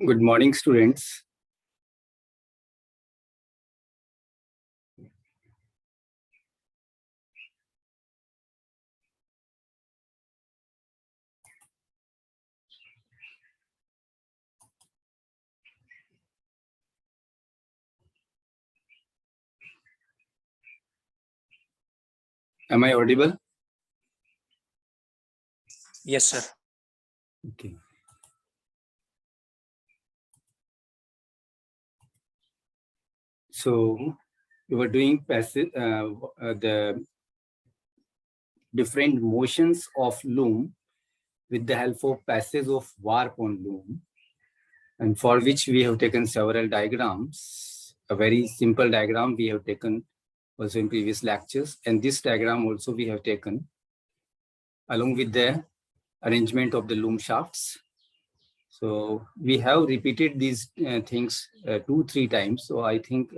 Good morning, students. Am I audible? Yes, sir. Okay. So we were doing passive, the different motions of loom with the help of passage of warp on loom, and for which we have taken several diagrams. A very simple diagram we have taken also in previous lectures, and this diagram also we have taken along with the arrangement of the loom shafts. So we have repeated these things 2-3 times. So I think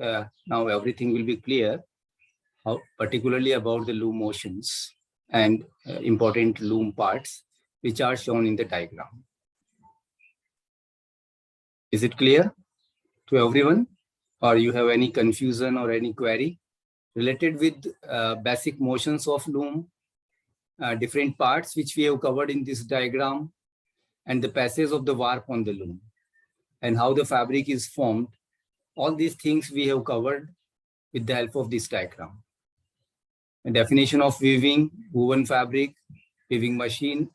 now everything will be clear, particularly about the loom motions and important loom parts, which are shown in the diagram. Is it clear to everyone? Or you have any confusion or any query related with basic motions of loom, different parts which we have covered in this diagram, and the passage of the warp on the loom, and how the fabric is formed? All these things we have covered with the help of this diagram. A definition of weaving, woven fabric, weaving machine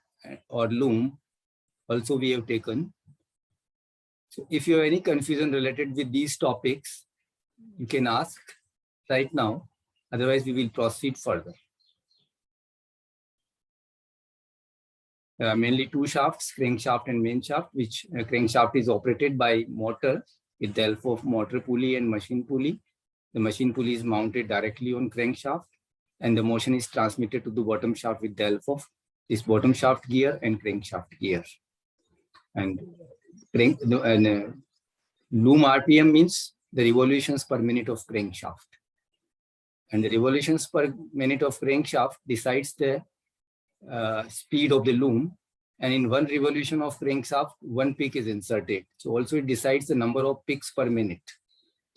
or loom also we have taken. So if you have any confusion related with these topics, you can ask right now. Otherwise, we will proceed further. Mainly two shafts, crankshaft and main shaft, which crankshaft is operated by motor with the help of motor pulley and machine pulley. The machine pulley is mounted directly on crankshaft, and the motion is transmitted to the bottom shaft with the help of this bottom shaft gear and crankshaft gear. And loom RPM means the revolutions per minute of crankshaft. And the revolutions per minute of crankshaft decides the speed of the loom. And in one revolution of crankshaft, one pick is inserted. So also it decides the number of picks per minute.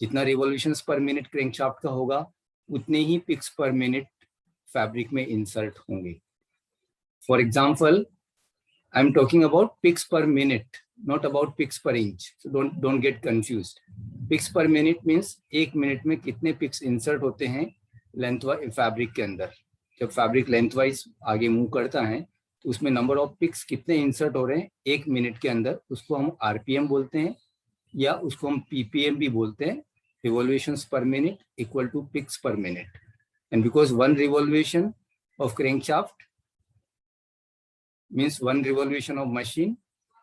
जितना revolutions per minute crankshaft का होगा, उतने ही picks per minute fabric में insert होंगे. For example, I'm talking about picks per minute, not about picks per inch. So don't get confused. Picks per minute means एक minute में कितने picks insert होते हैं lengthwise fabric के अंदर. जब fabric lengthwise आगे move करता है, तो उसमें number of picks कितने insert हो रहे हैं एक मिनट के अंदर, उसको हम RPM बोलते हैं, या उसको हम PPM भी बोलते हैं, revolutions per minute equal to picks per minute. And because one revolution of crankshaft means one revolution of machine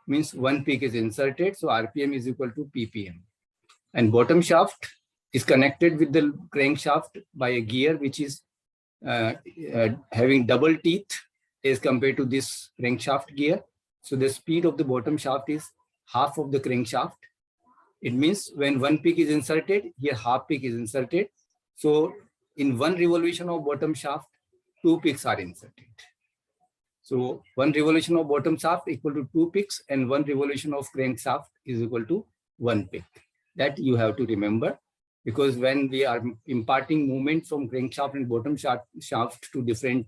means one pick is inserted, so RPM is equal to PPM. And bottom shaft is connected with the crankshaft by a gear which is having double teeth as compared to this crankshaft gear. So the speed of the bottom shaft is half of the crankshaft. It means when one pick is inserted, here half pick is inserted. So in one revolution of bottom shaft, two picks are inserted. So one revolution of bottom shaft equal to two picks, and one revolution of crankshaft is equal to one pick. That you have to remember, because when we are imparting movement from crankshaft and bottom shaft to different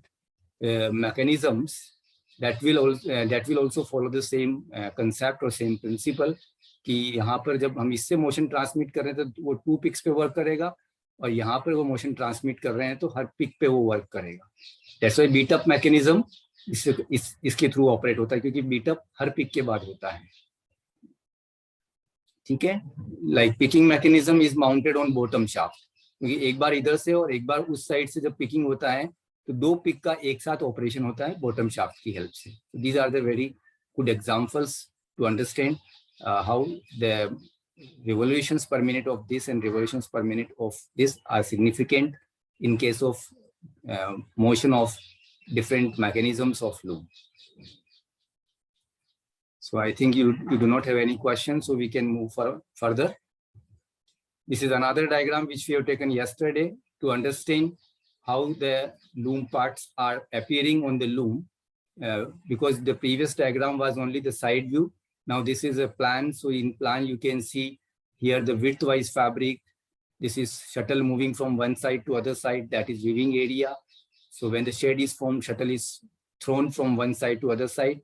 mechanisms, that will also follow the same concept or same principle. कि यहाँ पर जब हम इससे motion transmit कर रहे हैं तो वो टू पिक्स पे वर्क करेगा, और यहाँ पर वो मोशन ट्रांसमिट कर रहे हैं तो हर पिक पे वो वर्क करेगा. That's why beat up mechanism इसके थ्रू ऑपरेट होता है, क्योंकि बीट अप हर पिक के बाद होता है. ठीक है. Like picking mechanism is mounted on bottom shaft, क्योंकि एक बार इधर से और एक बार उस साइड से जब पिकिंग होता है तो दो पिक का एक साथ ऑपरेशन होता है बॉटम शाफ्ट की हेल्प से. These are the very good examples to understand how the revolutions per minute of this and revolutions per minute of this are significant in case of motion of different mechanisms of loom. So I think you do not have any questions, so we can move further. This is another diagram which we have taken yesterday to understand how the loom parts are appearing on the loom, because the previous diagram was only the side view. Now this is a plan. So in plan, you can see here the width-wise fabric. This is shuttle moving from one side to other side. That is weaving area. So when the shade is formed, shuttle is thrown from one side to other side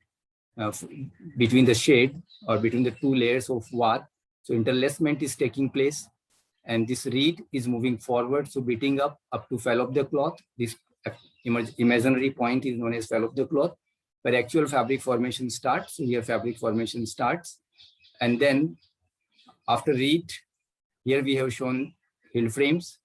between the shade or between the two layers of war. So interlacement is taking place, and this reed is moving forward. So beating up to fall of the cloth. This imaginary point is known as fall of the cloth, where actual fabric formation starts. So here fabric formation starts, and then after reed, here we have shown hill frames,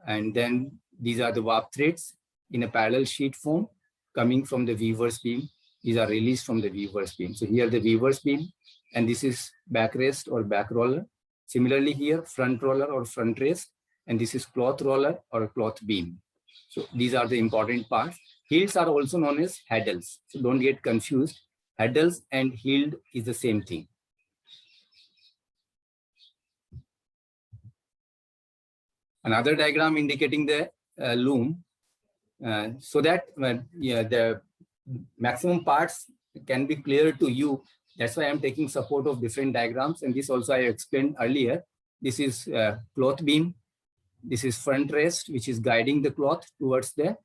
and then these are the warp threads in a parallel sheet form coming from the weaver's beam. These are released from the weaver's beam. So here the weaver's beam, and this is back rest or back roller. Similarly here, front roller or front rest, and this is cloth roller or cloth beam. So these are the important parts. Heels are also known as heddles. So don't get confused. Heddles and heeled is the same thing. Another diagram indicating the loom, so that the maximum parts can be clear to you. That's why I'm taking support of different diagrams. And this also I explained earlier. This is cloth beam. This is front rest, which is guiding the cloth towards the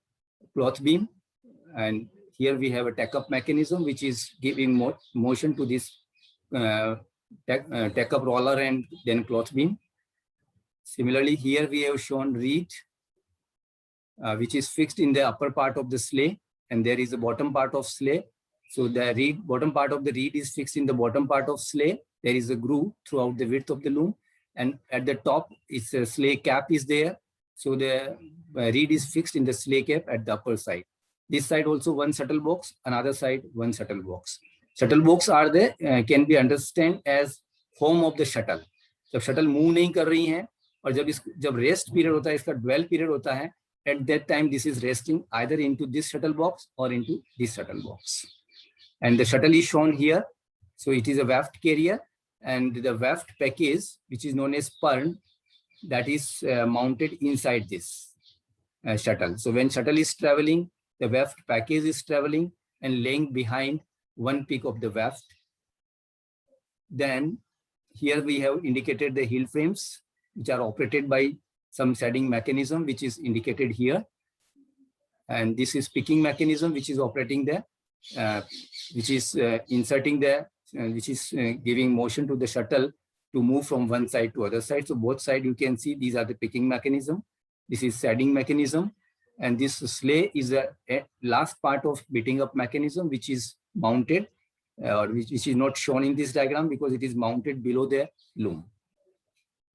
cloth beam. And here we have a tack-up mechanism, which is giving motion to this tack-up roller and then cloth beam. Similarly, here we have shown reed, which is fixed in the upper part of the sleigh, and there is a bottom part of sleigh. So the bottom part of the reed is fixed in the bottom part of sleigh. There is a groove throughout the width of the loom, and at the top, it's a sleigh cap is there. So the reed is fixed in the sleigh cap at the upper side. This side also one shuttle box, another side one shuttle box. Shuttle box are the can be understood as home of the shuttle. जब shuttle move नहीं कर रही है और जब rest period होता है, इसका dwell period होता है, at that time this is resting either into this shuttle box or into this shuttle box. And the shuttle is shown here. So it is a waft carrier, and the waft package, which is known as pern, that is mounted inside this shuttle. So when shuttle is traveling, the waft package is traveling and laying behind one peak of the waft. Then here we have indicated the heel frames, which are operated by some shedding mechanism, which is indicated here. And this is picking mechanism, which is operating there, which is inserting there, which is giving motion to the shuttle to move from one side to other side. So both sides you can see these are the picking mechanism. This is shedding mechanism. And this sleigh is a last part of beating up mechanism, which is mounted, which is not shown in this diagram because it is mounted below the loom.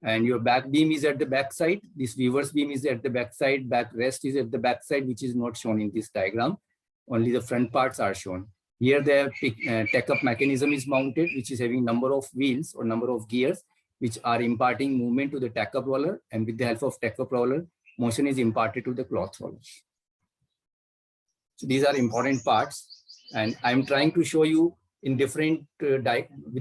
And your back beam is at the back side. This weaver's beam is at the back side. Back rest is at the back side, which is not shown in this diagram. Only the front parts are shown. Here the tack-up mechanism is mounted, which is having number of wheels or number of gears, which are imparting movement to the tack-up roller. And with the help of tack-up roller, motion is imparted to the cloth roller. So these are important parts. And I'm trying to show you in different, with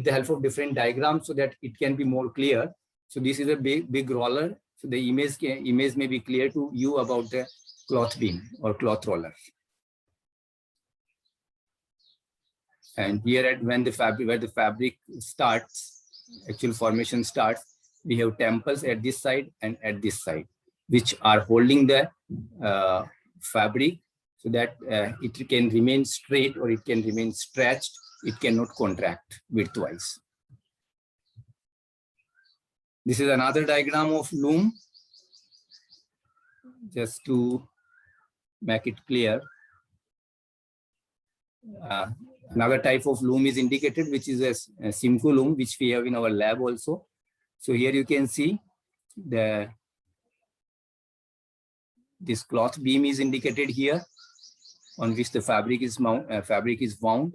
the help of different diagrams so that it can be more clear. So this is a big roller. So the image may be clear to you about the cloth beam or cloth roller. And here when the fabric, where the fabric starts, actual formation starts, we have temples at this side and at this side, which are holding the fabric so that it can remain straight or it can remain stretched. It cannot contract widthwise. This is another diagram of loom, just to make it clear. Another type of loom is indicated, which is a Simco loom, which we have in our lab also. So here you can see this cloth beam is indicated here, on which the fabric is wound.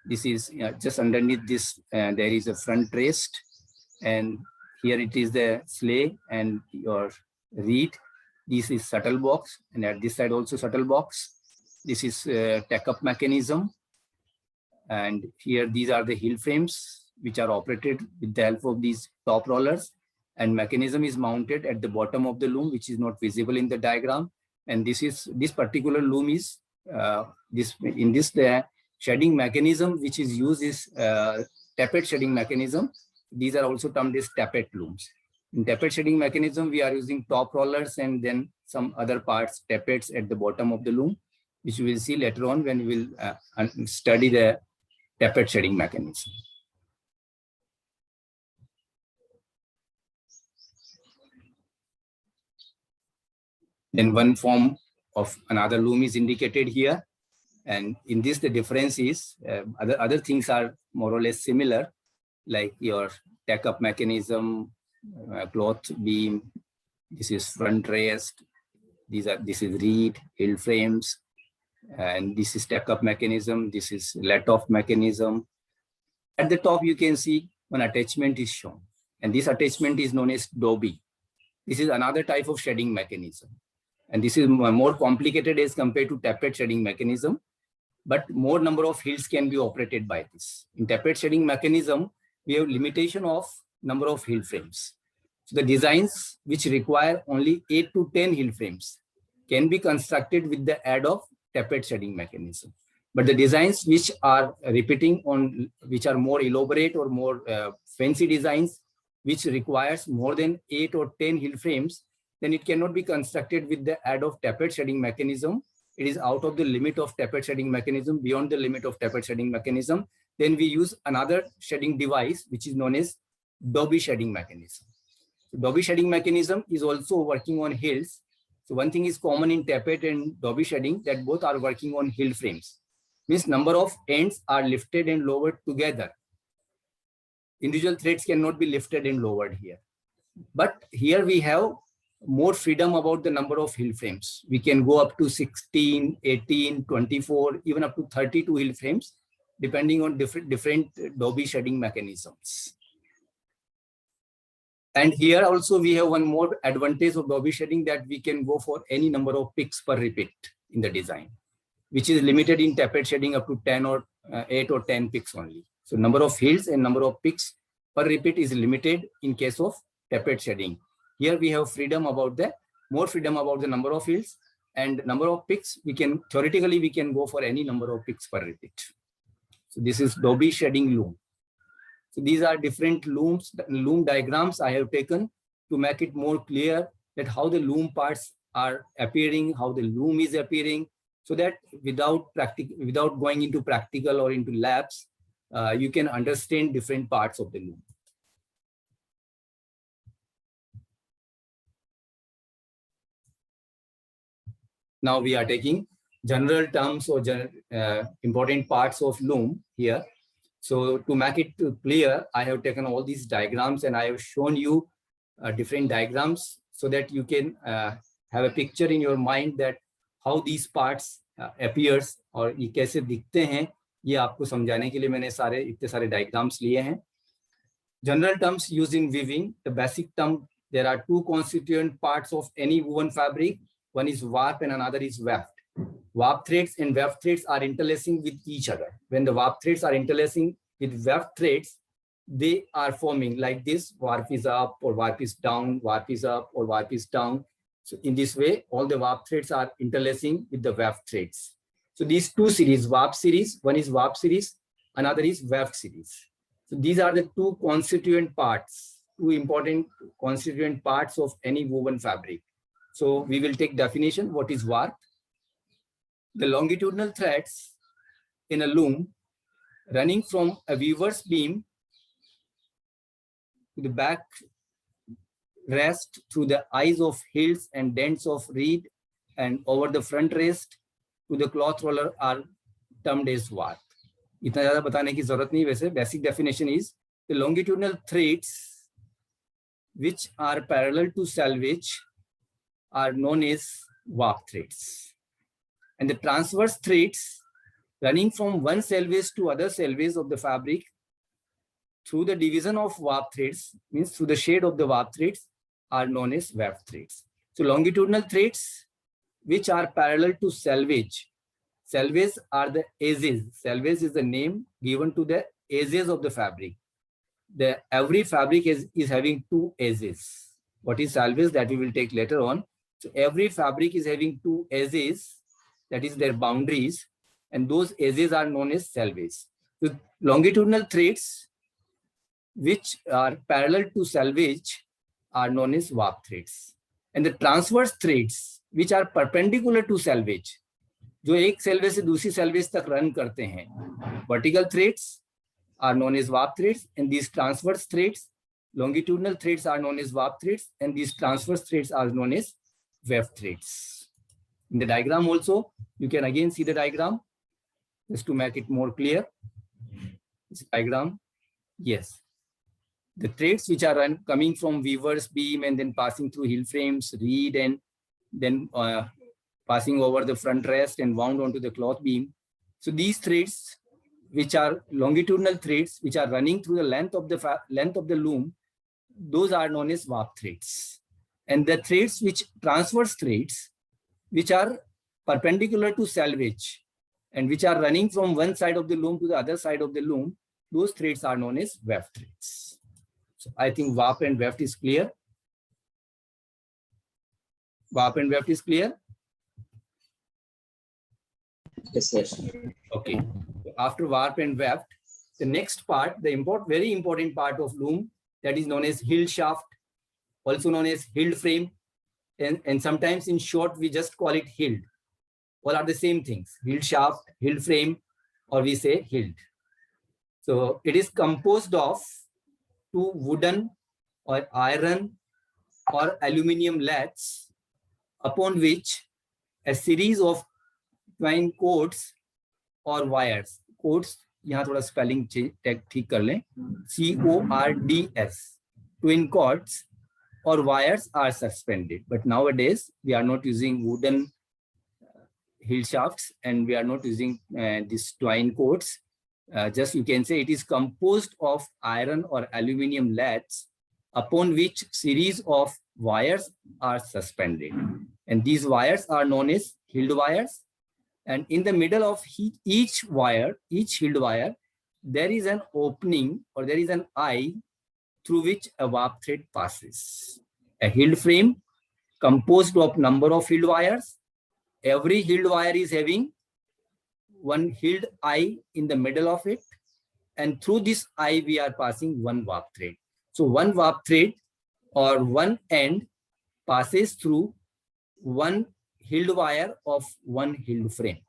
This is just underneath this, there is a front rest, and here it is the sleigh and your reed. This is shuttle box, and at this side also shuttle box. This is tack-up mechanism. And here these are the heel frames, which are operated with the help of these top rollers. And mechanism is mounted at the bottom of the loom, which is not visible in the diagram. And this particular loom is the shedding mechanism, which is used is tappet shedding mechanism. These are also termed as tappet looms. In tappet shedding mechanism, we are using top rollers and then some other parts, tappets at the bottom of the loom, which we will see later on when we will study the tappet shedding mechanism. Then one form of another loom is indicated here. And in this, the difference is other things are more or less similar, like your tack-up mechanism, cloth beam. This is front rest. This is reed, hill frames, and this is tack-up mechanism. This is let-off mechanism. At the top, you can see one attachment is shown, and this attachment is known as Dobby. This is another type of shedding mechanism, and this is more complicated as compared to tappet shedding mechanism, but more number of hills can be operated by this. In tappet shedding mechanism, we have limitation of number of hill frames. So the designs which require only 8 to 10 hill frames can be constructed with the aid of tappet shedding mechanism. But the designs which are repeating on, which are more elaborate or more fancy designs, which requires more than 8 or 10 hill frames, then it cannot be constructed with the aid of tappet shedding mechanism. It is out of the limit of tappet shedding mechanism, beyond the limit of tappet shedding mechanism. Then we use another shedding device, which is known as Dobby shedding mechanism. So Dobby shedding mechanism is also working on hills. So one thing is common in tappet and Dobby shedding, that both are working on hill frames. Means number of ends are lifted and lowered together. Individual threads cannot be lifted and lowered here. But here we have more freedom about the number of hill frames. We can go up to 16, 18, 24, even up to 32 hill frames, depending on different Dobby shedding mechanisms. And here also we have one more advantage of Dobby shedding, that we can go for any number of picks per repeat in the design, which is limited in tappet shedding up to 10 or 8 or 10 picks only. So number of hills and number of picks per repeat is limited in case of tappet shedding. Here we have more freedom about the number of hills and number of picks. Theoretically, we can go for any number of picks per repeat. So this is Dobby shedding loom. So these are different loom diagrams I have taken to make it more clear that how the loom parts are appearing, how the loom is appearing, so that without going into practical or into labs, you can understand different parts of the loom. Now we are taking general terms or important parts of loom here. So to make it clear, I have taken all these diagrams and I have shown you different diagrams so that you can have a picture in your mind that how these parts appears और ये कैसे दिखते हैं, ये आपको समझाने के लिए मैंने इतने सारे diagrams लिए हैं. General terms used in weaving. The basic term, there are two constituent parts of any woven fabric. One is warp and another is weft. Warp threads and weft threads are interlacing with each other. When the warp threads are interlacing with weft threads, they are forming like this: warp is up or warp is down, warp is up or warp is down. So in this way, all the warp threads are interlacing with the weft threads. So these two series, warp series, one is warp series, another is weft series. So these are the two constituent parts, two important constituent parts of any woven fabric. So we will take definition. What is warp? The longitudinal threads in a loom running from a weaver's beam to the back rest through the eyes of hills and dents of reed and over the front rest to the cloth roller are termed as warp. इतना ज़्यादा बताने की ज़रूरत नहीं. वैसे basic definition is the longitudinal threads which are parallel to selvage are known as warp threads, and the transverse threads running from one selvage to other selvage of the fabric through the division of warp threads, means through the shade of the warp threads, are known as weft threads. So longitudinal threads which are parallel to selvage. Selvage are the edges. Selvage is the name given to the edges of the fabric. Every fabric is having two edges. What is selvage? That we will take later on. So every fabric is having two edges, that is their boundaries, and those edges are known as selvage. So longitudinal threads which are parallel to selvage are known as warp threads, and the transverse threads which are perpendicular to selvage, जो एक selvage से दूसरी selvage तक run करते हैं, vertical threads are known as warp threads, and these transverse threads, longitudinal threads are known as warp threads, and these transverse threads are known as weft threads. In the diagram also, you can again see the diagram just to make it more clear. This diagram, yes. The threads which are coming from weaver's beam and then passing through heel frames, reed, and then passing over the front rest and wound onto the cloth beam. So these threads, which are longitudinal threads, which are running through the length of the loom, those are known as warp threads. And the threads which transverse threads, which are perpendicular to selvage and which are running from one side of the loom to the other side of the loom, those threads are known as weft threads. So I think warp and weft is clear. Warp and weft is clear? Yes, yes. Okay. After warp and weft, the next part, the very important part of loom, that is known as hild shaft, also known as hild frame, and sometimes in short we just call it hild. All are the same things: hild shaft, hild frame, or we say hild. So it is composed of two wooden or iron or aluminium laths upon which a series of twine cords or wires, cords, यहाँ थोड़ा spelling ठीक कर लें, CORDS, twin cords or wires are suspended. But nowadays we are not using wooden hill shafts and we are not using these twine cords. Just you can say it is composed of iron or aluminium laths upon which series of wires are suspended, and these wires are known as hild wires. And in the middle of each hild wire, there is an opening or there is an eye through which a warp thread passes. A hild frame composed of number of hild wires. Every hild wire is having one hild eye in the middle of it, and through this eye we are passing one warp thread. So one warp thread or one end passes through one hild wire of one hild frame,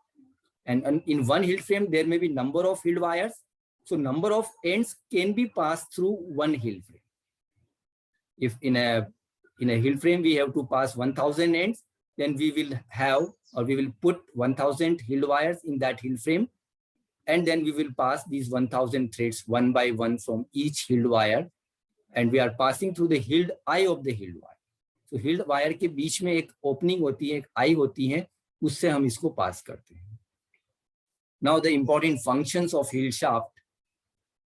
and in one hild frame there may be number of hild wires, so number of ends can be passed through one hild frame. If in a hild frame we have to pass 1000 ends, then we will put 1000 hild wires in that hild frame, and then we will pass these 1000 threads one by one from each hild wire, and we are passing through the hild eye of the hild wire. So healed wire के बीच में एक opening होती है, एक आई होती है, उससे हम इसको पास करते हैं. Now the important functions of hild shaft.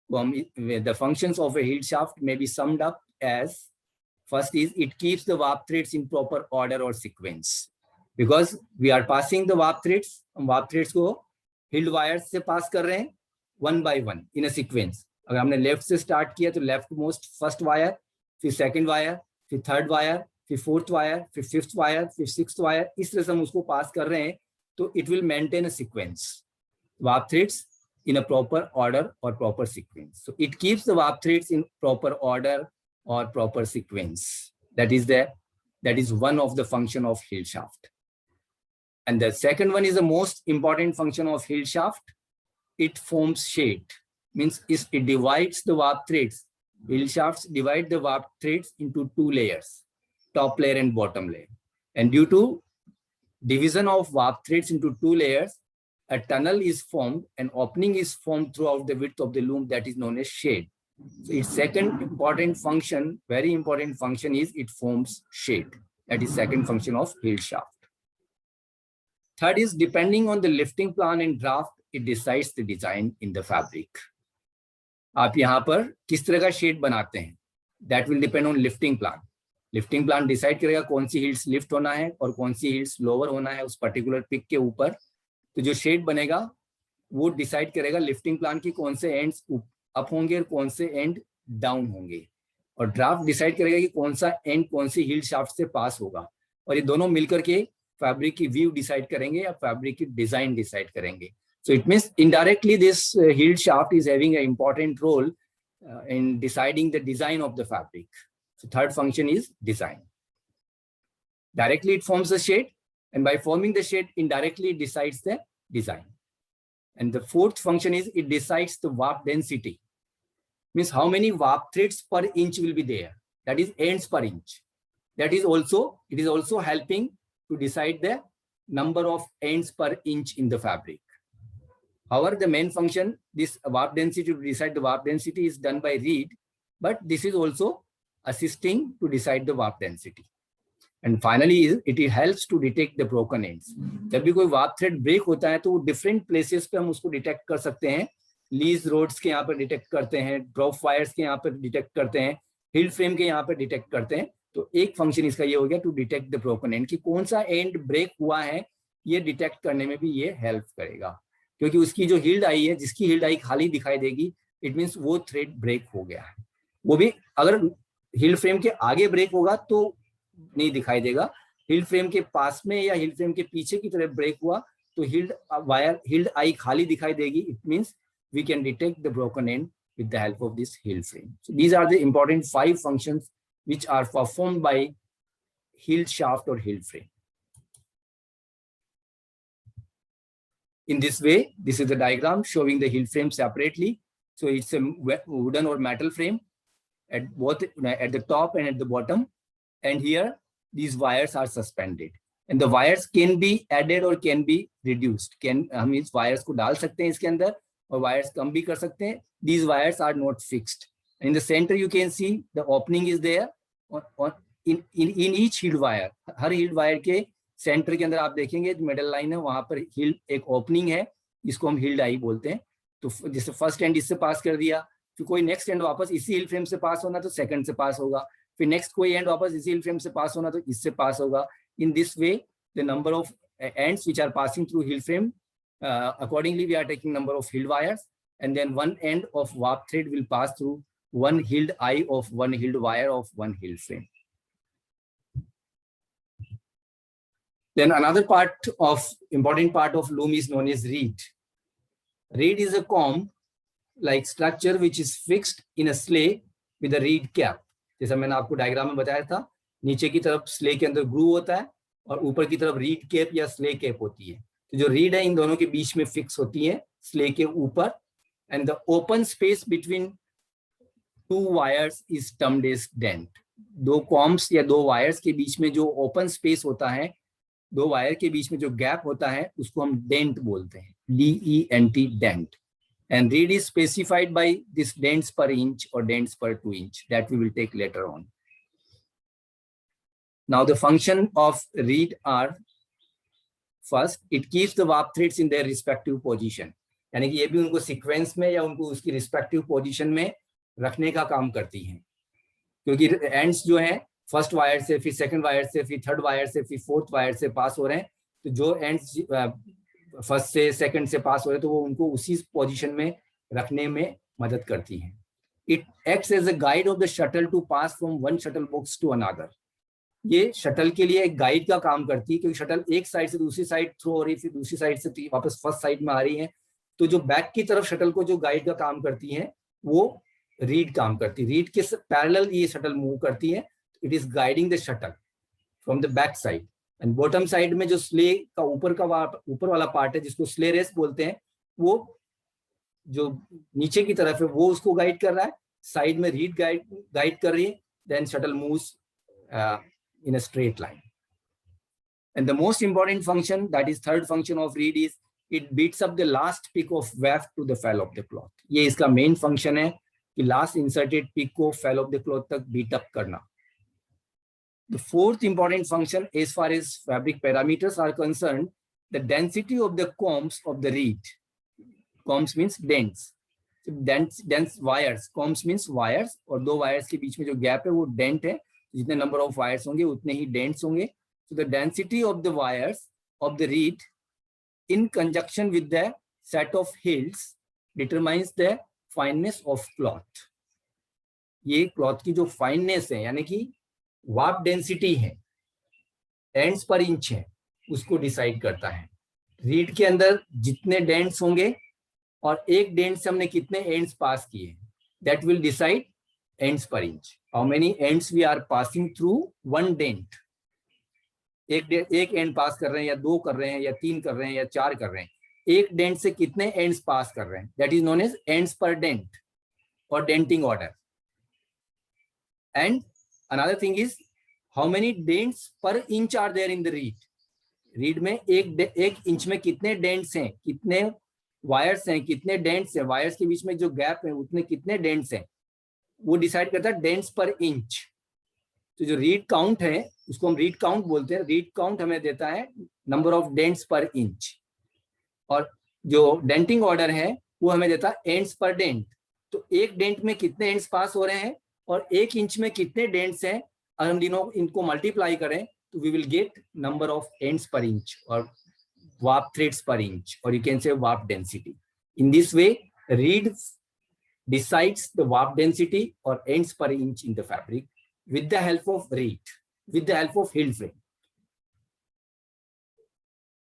The functions of a hild shaft may be summed up as, first is it keeps the warp threads in proper order or sequence, because we are passing the warp threads. हम warp threads को hild wires से पास कर रहे हैं one by one in a sequence. अगर हमने left से start किया तो लेफ्ट मोस्ट फर्स्ट वायर, फिर सेकंड वायर, फिर थर्ड वायर, फिर फोर्थ वायर, फिर फिफ्थ वायर, फिर सिक्स्थ वायर, इस तरह से हम उसको पास कर रहे हैं, तो it will maintain a sequence. warp threads in a proper order or proper sequence. So it keeps the warp threads in proper order or proper sequence. That is one of the function of hild shaft. And the second one is the most important function of hild shaft. It forms shade. Means it divides the warp threads. Hild shafts divide the warp threads into two layers, top layer and bottom layer. And due to division of warp threads into two layers, a tunnel is formed, an opening is formed throughout the width of the loom, that is known as shade. So its second important function, very important function, is it forms shade. That is second function of hild shaft. Third is, depending on the lifting plan and draft, it decides the design in the fabric. आप यहाँ पर किस तरह का shade बनाते हैं, that will depend on lifting plan. Lifting plan decide करेगा कौन सी हिल्स लिफ्ट होना है और कौन सी हिल्स लोअर होना है उस पर्टिकुलर पिक के ऊपर. तो जो शेड बनेगा वो डिसाइड करेगा लिफ्टिंग प्लान की कौन से एंड्स अप होंगे और कौन से एंड डाउन होंगे, और ड्राफ्ट डिसाइड करेगा कि कौन सा एंड कौन सी हिल शाफ्ट से पास होगा, और ये दोनों मिलकर के फैब्रिक की व्यू डिसाइड करेंगे या फैब्रिक की डिजाइन डिसाइड करेंगे. So it means indirectly this hild shaft is having an important role in deciding the design of the fabric. So third function is design. Directly it forms the shade, and by forming the shade, indirectly it decides the design. And the fourth function is it decides the warp density. Means how many warp threads per inch will be there. That is ends per inch. It is also helping to decide the number of ends per inch in the fabric. However, the main function, this warp density, to decide the warp density is done by reed, but this is also assisting to decide the warp density. And finally, it helps to detect the broken ends. जब भी कोई warp thread break होता है तो different places पे हम उसको detect कर सकते हैं. लीज रोड्स के यहाँ पर डिटेक्ट करते हैं, ड्रॉप वायर्स के यहाँ पर डिटेक्ट करते हैं, हिल फ्रेम के यहाँ पर डिटेक्ट करते हैं. तो एक फंक्शन इसका ये हो गया to detect the broken end, कि कौन सा एंड ब्रेक हुआ है ये डिटेक्ट करने में भी ये हेल्प करेगा. क्योंकि उसकी जो हिल्ड आई है, जिसकी हिल्ड आई खाली दिखाई देगी, इट मीन्स वो थ्रेड ब्रेक हो गया है. वो भी अगर हिल फ्रेम के आगे ब्रेक होगा तो नहीं दिखाई देगा. हिल फ्रेम के पास में या हिल फ्रेम के पीछे की तरफ ब्रेक हुआ तो हिल्ड आई खाली दिखाई देगी. It means we can detect the broken end with the help of this hill frame. So these are the important 5 functions which are performed by hill shaft or hill frame. In this way, this is the diagram showing the hill frame separately. So it's a wooden or metal frame at both at the top and at the bottom. And here these wires are suspended. And the wires can be added or can be reduced. हम इस wires को डाल सकते हैं इसके अंदर और wires कम भी कर सकते हैं. These wires are not fixed. In the center you can see the opening is there. In each hill wire, her hill wire के सेंटर के अंदर आप देखेंगे मिडल लाइन है, वहां पर हिल एक ओपनिंग है, इसको हम हिल डाई बोलते हैं. तो जैसे फर्स्ट एंड इससे पास कर दिया, फिर कोई नेक्स्ट एंड वापस इसी हिल फ्रेम से पास होना तो सेकंड से पास होगा, फिर नेक्स्ट कोई एंड वापस इसी हिल फ्रेम से पास होना तो इससे पास होगा. In this way the number of ends which are passing through heald frame, accordingly we are taking number of hill wires, and then one end of warp thread will pass through one hilled eye of one hilled wire of one hill frame. Then another important part of loom is known as reed. Reed is a comb like structure which is fixed in a sleigh with a reed cap. जैसा मैंने आपको diagram में बताया था, नीचे की तरफ slay के अंदर ग्रू होता है और ऊपर की तरफ रीड कैप या स्ले कैप होती है. तो जो रीड है इन दोनों के बीच में फिक्स होती है स्ले के ऊपर. And the open space between two wires is termed as dent. दो कॉम्स या दो वायर्स के बीच में जो ओपन स्पेस होता है, दो वायर के बीच में जो गैप होता है, उसको हम डेंट बोलते हैं, DENT, dent. And reed is specified by this dents per inch or dents per 2 inch that we will take later on. Now the function of reed are, first it keeps the warp threads in their respective position. यानी कि ये भी उनको sequence में या उनको उसकी respective position में रखने का काम करती हैं. क्योंकि एंड्स जो हैं फर्स्ट वायर से, फिर सेकंड वायर से, फिर थर्ड वायर से, फिर फोर्थ वायर से पास हो रहे हैं, तो जो एंड्स फर्स्ट से सेकंड से पास हो रहे हैं तो वो उनको उसी पोजीशन में रखने में मदद करती हैं. It acts as a guide of the shuttle to pass from one shuttle box to another. ये शटल के लिए एक गाइड का काम करती है, क्योंकि शटल एक साइड से दूसरी साइड थ्रो हो रही है, फिर दूसरी साइड से वापस फर्स्ट साइड में आ रही है. तो जो बैक की तरफ शटल को जो गाइड का काम करती है वो रीड काम करती है. रीड के पैरेलल ये शटल मूव करती है. It is guiding the shuttle from the back side. And bottom side में जो स्ले का ऊपर वाला पार्ट है, जिसको स्ले रेस्ट बोलते हैं, वो जो नीचे की तरफ है वो उसको गाइड कर रहा है, साइड में रीड गाइड कर रही है. Then shuttle moves in a straight line. And the most important function, that is third function of reed, is it beats up the last pick of weft to the fall of the cloth. ये इसका main function है कि last inserted pick को fall of the cloth तक beat up करना. The fourth important function as far as fabric parameters are concerned, the density of the combs of the reed. Combs means dents. So dense wires. Combs means wires, और दो wires के बीच में जो gap है वो dent है. जितने number of wires होंगे उतने ही डेंट्स होंगे. So the density of the wires of the read in conjunction with the set of hills determines the fineness of cloth. ये क्लॉथ की जो फाइननेस है, यानी कि वार्प डेंसिटी है, डेंट्स पर इंच है, उसको डिसाइड करता है. रीड के अंदर जितने डेंट्स होंगे और एक डेंट से हमने कितने एंड्स पास किए, that will decide ends per inch. How many ends we are passing through one dent. एक एंड पास कर रहे हैं या 2 कर रहे हैं या 3 कर रहे हैं या 4 कर रहे हैं, एक डेंट से कितने एंड्स पास कर रहे हैं, that is known as ends per dent और denting order. And another thing is how many dents per inch are there in the reed. Reed में एक इंच में कितने डेंट्स हैं, कितने वायर्स हैं, कितने डेंट्स हैं, वायर्स के बीच में जो गैप है उतने कितने डेंट्स हैं, वो डिसाइड करता है डेंट्स पर इंच. तो जो रीड काउंट है उसको हम रीड काउंट बोलते हैं. रीड काउंट हमें देता है number of dents per inch, और जो डेंटिंग ऑर्डर है वो हमें देता है एंड्स पर डेंट. तो एक डेंट में कितने एंड्स पास हो रहे हैं और एक इंच में कितने डेंट्स हैं, और हम दोनों इनको मल्टीप्लाई करें तो we will get number of ends per inch और warp threads per inch, or you can say warp density. In this way, reed decides the warp density or ends per inch in the fabric with the help of reed, with the help of hill frame.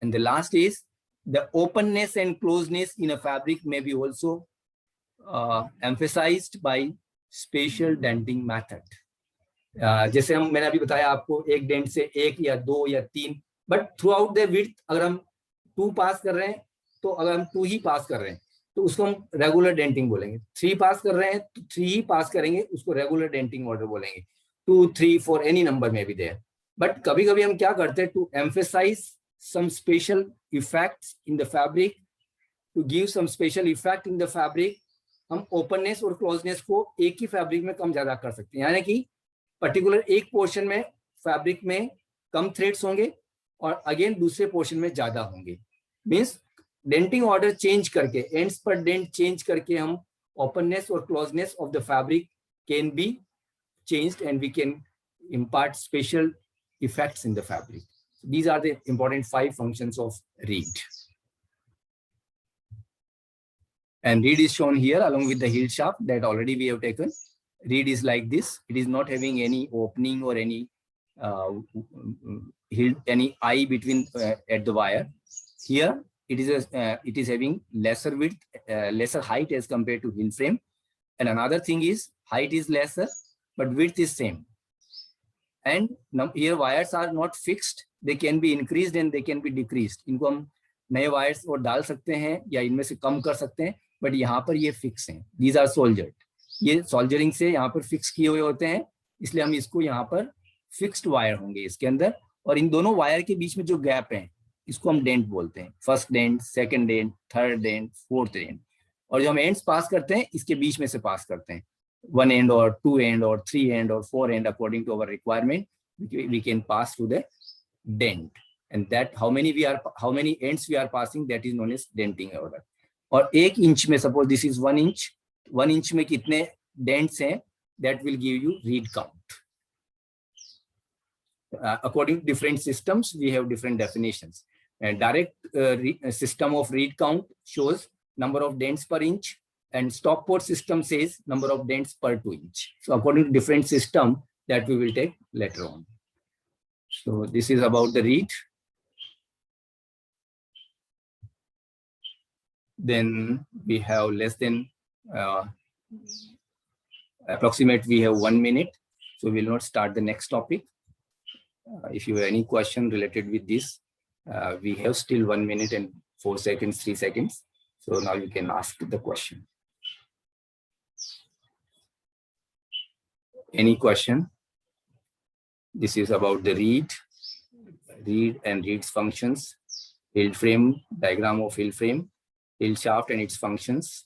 And the last is the openness and closeness in a fabric may be also emphasized by spatial denting method. जैसे मैंने अभी बताया आपको, एक didn't say 1 या 2 या 3, but through out the width अगर हम 2 पास कर रहे हैं तो अगर हम 2 ही पास कर रहे हैं तो उसको हम रेगुलर डेंटिंग बोलेंगे. 3 पास कर रहे हैं तो 3 ही पास करेंगे, उसको रेगुलर डेंटिंग ऑर्डर बोलेंगे. 2, 3, 4 एनी नंबर में भी देयर. बट कभी कभी हम क्या करते हैं, to emphasize some special effects in the fabric, to give some special effect in the fabric, हम ओपननेस और क्लोजनेस को एक ही फैब्रिक में कम ज्यादा कर सकते हैं. यानी कि पर्टिकुलर एक पोर्शन में फैब्रिक में कम थ्रेड्स होंगे और अगेन दूसरे पोर्शन में ज्यादा होंगे. मीन्स डेंटिंग ऑर्डर चेंज करके, एंड्स पर डेंट चेंज करके हम ओपननेस और closeness of the fabric can be changed and we can impart special effects in the fabric. These are the important 5 functions of reed. And reed is shown here along with the heel shaft that already we have taken. Reed is like this. It is not having any opening or any eye between at the wire. Here it is having lesser width, lesser height as compared to heel frame. And another thing is height is lesser but width is same. And now here wires are not fixed. They can be increased and they can be decreased. इनको हम नए wires और डाल सकते हैं या इनमें से कम कर सकते हैं, बट यहाँ पर ये फिक्स हैं. These are soldered. ये सोल्जरिंग से यहाँ पर फिक्स किए हुए होते हैं, इसलिए हम इसको यहाँ पर फिक्स्ड वायर होंगे इसके अंदर. और इन दोनों वायर के बीच में जो गैप है इसको हम डेंट बोलते हैं. First dent, second dent, third dent, fourth dent. और जो हम एंड्स पास करते हैं इसके बीच में से पास करते हैं. 1 end or 2 end or 3 end or 4 end according to our requirement, we can pass to the dent. And that how many ends we are passing, that is known as denting order. और 1 inch में suppose this is 1 inch, 1 inch में कितने dents हैं, that will give you reed count. According to different systems, we have different definitions. And direct system of reed count shows number of dents per inch, and Stockport system says number of dents per 2 inch. So according to different system that we will take later on. So this is about the reed. Then we have less than approximate we have 1 minute. So we will not start the next topic. If you have any question related with this, we have still 1 minute and 4 seconds, 3 seconds. So now you can ask the question. Any question? This is about the reed and reed's functions, hill frame, diagram of hill frame, hill shaft and its functions,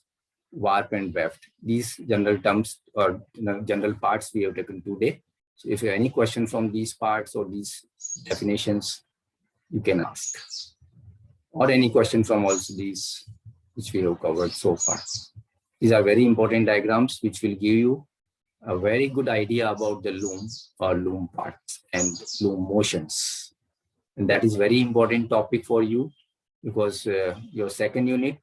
warp and weft. These general terms or general parts we have taken today. So if you have any question from these parts or these definitions, you can ask. Or any question from also these which we have covered so far. These are very important diagrams which will give you a very good idea about the loom or loom parts and loom motions. And that is very important topic for you because your second unit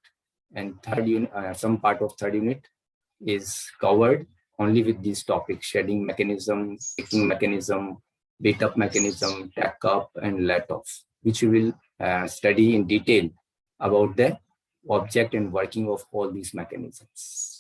and third unit, some part of third unit is covered only with these topics: shedding mechanism, picking mechanism, bait up mechanism, tack up and let off, which we will study in detail about the object and working of all these mechanisms.